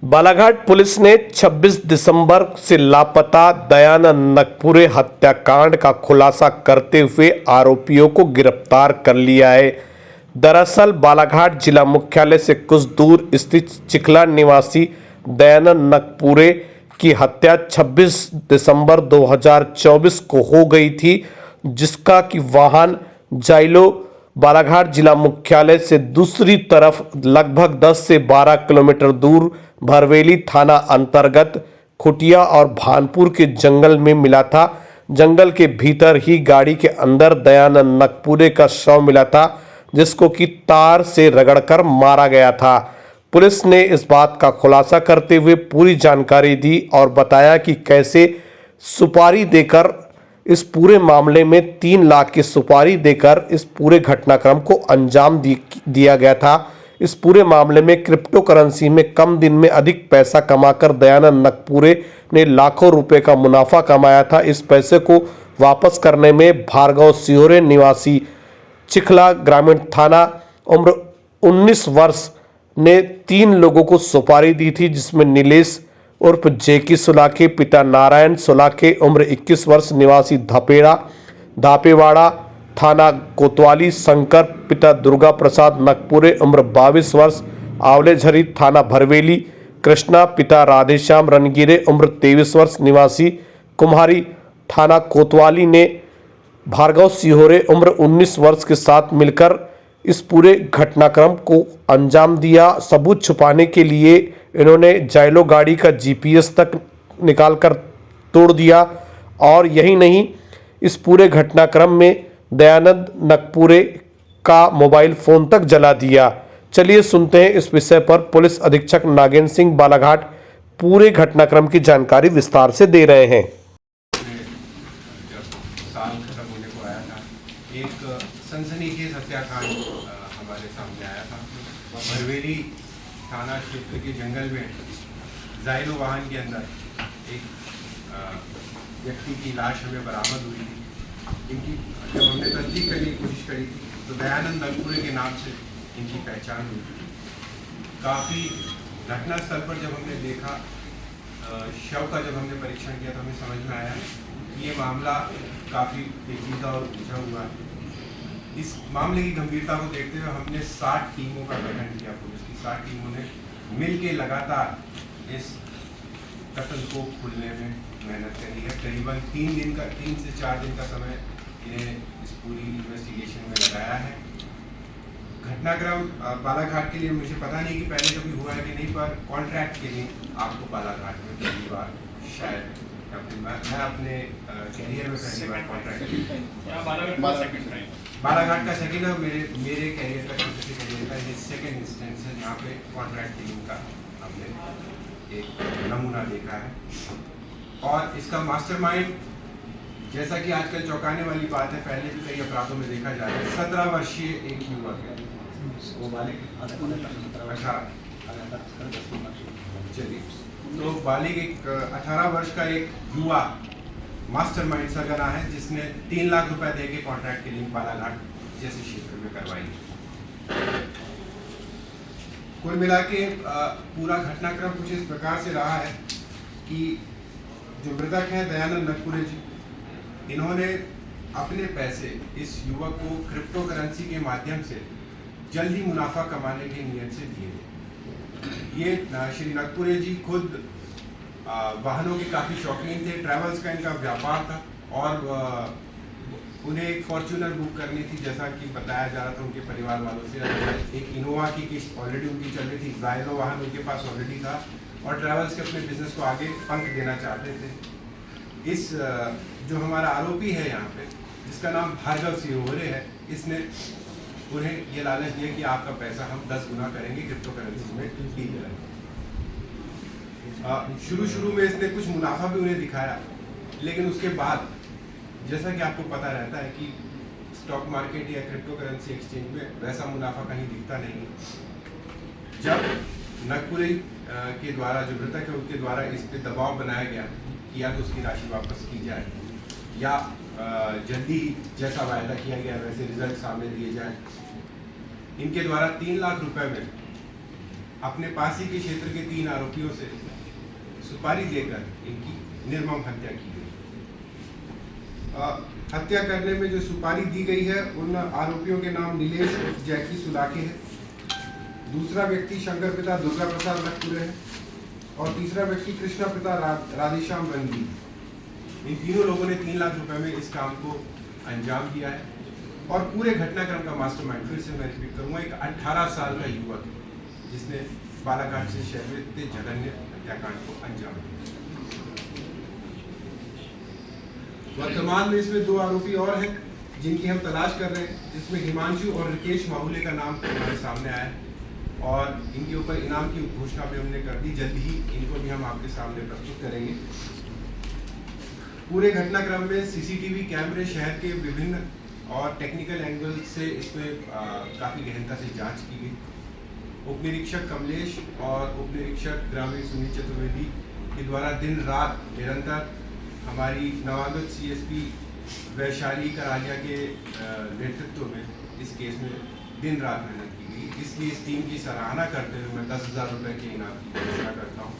Balaghat police ने 26 दिसंबर से लापता दयानंद नकपुरे हत्याकांड का खुलासा करते हुए आरोपियों को गिरफ्तार कर लिया है। दरअसल बालाघाट जिला मुख्यालय से कुछ दूर स्थित चिखला निवासी दयानंद नकपुरे की हत्या 26 दिसंबर 2024 को हो गई थी, जिसका कि वाहन जाइलो बालाघाट जिला मुख्यालय से दूसरी तरफ लगभग 10 से 12 किलोमीटर दूर भरवेली थाना अंतर्गत खुटिया और भानपुर के जंगल में मिला था। जंगल के भीतर ही गाड़ी के अंदर दयानंद नकपुरे का शव मिला था, जिसको कि तार से रगड़कर मारा गया था। पुलिस ने इस बात का खुलासा करते हुए पूरी जानकारी दी और बताया कि कैसे सुपारी देकर इस पूरे मामले में 3 लाख की सुपारी देकर इस पूरे घटनाक्रम को अंजाम दिया गया था। इस पूरे मामले में क्रिप्टो करेंसी में कम दिन में अधिक पैसा कमाकर दयानंद नकपुरे ने लाखों रुपए का मुनाफा कमाया था। इस पैसे को वापस करने में भार्गव सिहोरे निवासी चिखला ग्रामीण थाना उम्र 19 वर्ष ने 3 लोगों को सुपारी दी थी, जिसमें नीलेश उर्फ जेकी सुलाखे, पिता नारायण सुलाखे उम्र 21 वर्ष निवासी धापेवाड़ा थाना कोतवाली, शंकर पिता दुर्गा प्रसाद नकपुरे उम्र 22 वर्ष आवलेझरी थाना भरवेली, कृष्णा पिता राधेश्याम रणगिरे उम्र 23 वर्ष निवासी कुम्हारी थाना कोतवाली ने भार्गव सिहोरे उम्र 19 वर्ष के साथ मिलकर इस पूरे घटनाक्रम को अंजाम दिया। सबूत छुपाने के लिए इन्होंने जाइलो गाड़ी का जीपीएस तक निकालकर तोड़ दिया और यही नहीं, इस पूरे घटनाक्रम में दयानंद नकपुरे का मोबाइल फोन तक जला दिया। चलिए सुनते हैं इस विषय पर पुलिस अधीक्षक नागेंद्र सिंह बालाघाट पूरे घटनाक्रम की जानकारी विस्तार से दे रहे हैं। साल खत्म होने को आया था, एक सनसनीखेज हत्याकांड हमारे सामने आया था। भरवेली थाना क्षेत्र के जंगल में जाइलो वाहन के अंदर एक व्यक्ति की लाश हमें बरामद हुई थी। इनकी जब हमने तस्दीक करने की कोशिश करी थी तो दयानंद नकपुरे के नाम से इनकी पहचान हुई थी। काफ़ी घटनास्थल पर जब हमने देखा, शव का जब हमने परीक्षण किया तो हमें समझ में आया कि ये मामला काफ़ी पेचीदा और उलझा हुआ है। इस मामले की गंभीरता को देखते हुए हमने 60 टीमों का गठन किया। पुलिस की 60 टीमों ने मिल के लगातार इस कत्ल को खुलने में मेहनत करी है। करीबन 3 से 4 दिन का समय इन्हें इस पूरी इन्वेस्टिगेशन में लगाया है। घटनाक्रम बालाघाट के लिए मुझे पता नहीं कि पहले कभी हुआ है कि नहीं, पर कॉन्ट्रैक्ट के लिए आपको बालाघाट में पहली बार शायद मैं अपने कैरियर में पहली बार कॉन्ट्रैक्ट बालाघाट का सेकेंड है। मेरे कैरियर का कैरियर का ये सेकेंड इंस्टेंस है जहाँ पे कॉन्ट्रैक्ट टीम का हमने एक नमूना देखा है। और इसका मास्टरमाइंड, जैसा कि आजकल चौंकाने वाली बात है, पहले भी कई अपराधों में देखा जा रहा है, 17 वर्षीय एक युवक है। चलिए, तो बालिग एक 18 वर्ष का एक युवा मास्टरमाइंड सरगना है, जिसने 3 लाख रुपए दे के कॉन्ट्रैक्ट की लिंक बालाघाट जैसे क्षेत्र में करवाई। कुल मिला के पूरा घटनाक्रम कुछ इस प्रकार से रहा है कि जो मृतक हैं दयानंद नकपुरे जी, इन्होंने अपने पैसे इस युवक को क्रिप्टो करेंसी के माध्यम से जल्दी मुनाफा कमाने के नियत से दिए। ये श्री नकपुरे जी खुद वाहनों के काफ़ी शौकीन थे। ट्रैवल्स का इनका व्यापार था और उन्हें एक फॉर्च्यूनर बुक करनी थी, जैसा कि बताया जा रहा था उनके परिवार वालों से। एक इनोवा की किस्त ऑलरेडी उनकी चल रही थी, जाइलो वाहन उनके पास ऑलरेडी था और ट्रैवल्स के अपने बिजनेस को आगे पंख देना चाहते थे। इस जो हमारा आरोपी है यहाँ पे, जिसका नाम भार्गव सिहोरे है, इसने उन्हें ये लालच दिया कि आपका पैसा हम 10 गुना करेंगे, क्रिप्टो करेंसी में डील करेंगे। शुरू में इसने कुछ मुनाफा भी उन्हें दिखाया, लेकिन उसके बाद जैसा कि आपको पता रहता है कि स्टॉक मार्केट या क्रिप्टो करेंसी एक्सचेंज में वैसा मुनाफा कहीं दिखता नहीं। जब नकपुरे के द्वारा, जो मृतक है उनके द्वारा इस पे दबाव बनाया गया कि या तो उसकी राशि वापस की जाए या जल्दी जैसा वायदा किया गया वैसे रिजल्ट सामने दिए जाए, इनके द्वारा 3 लाख रुपए में अपने पास ही के क्षेत्र के 3 आरोपियों से सुपारी देकर इनकी निर्मम हत्या की गई। हत्या करने में जो सुपारी दी गई है उन आरोपियों के नाम नीलेश उर्फ जैकी सुलाके है, दूसरा व्यक्ति शंकर पिता दुर्गा प्रसाद नकपुरे है और तीसरा व्यक्ति कृष्णा पिता राधेश्याम रंगी। इन तीनों लोगों ने 3 लाख रुपए में इस काम को अंजाम दिया है और पूरे घटनाक्रम का मास्टरमाइंड, फिर से मैं रिपीट करूंगा, एक 18 साल का युवक है जिसने बालाघाट से शहर में इतने जघन्य हत्याकांड को अंजाम दिया। वर्तमान में इसमें 2 आरोपी और हैं जिनकी हम तलाश कर रहे हैं, जिसमें हिमांशु और रिकेश माहुले का नाम हमारे सामने आया है और इनके ऊपर इनाम की घोषणा भी हमने कर दी। जल्द ही इनको भी हम आपके सामने प्रस्तुत करेंगे। पूरे घटनाक्रम में सीसीटीवी कैमरे शहर के विभिन्न और टेक्निकल एंगल से इसमें काफ़ी गहनता से जांच की गई। उप निरीक्षक कमलेश और उप निरीक्षक ग्रामीण सुनील चतुर्वेदी के द्वारा दिन रात निरंतर हमारी नवागत सीएसपी वैशाली करालिया के नेतृत्व में इस केस में दिन रात मेहनत की गई। इसलिए इस टीम की सराहना करते हुए मैं 10,000 रुपये के इनाम की घोषणा करता हूँ।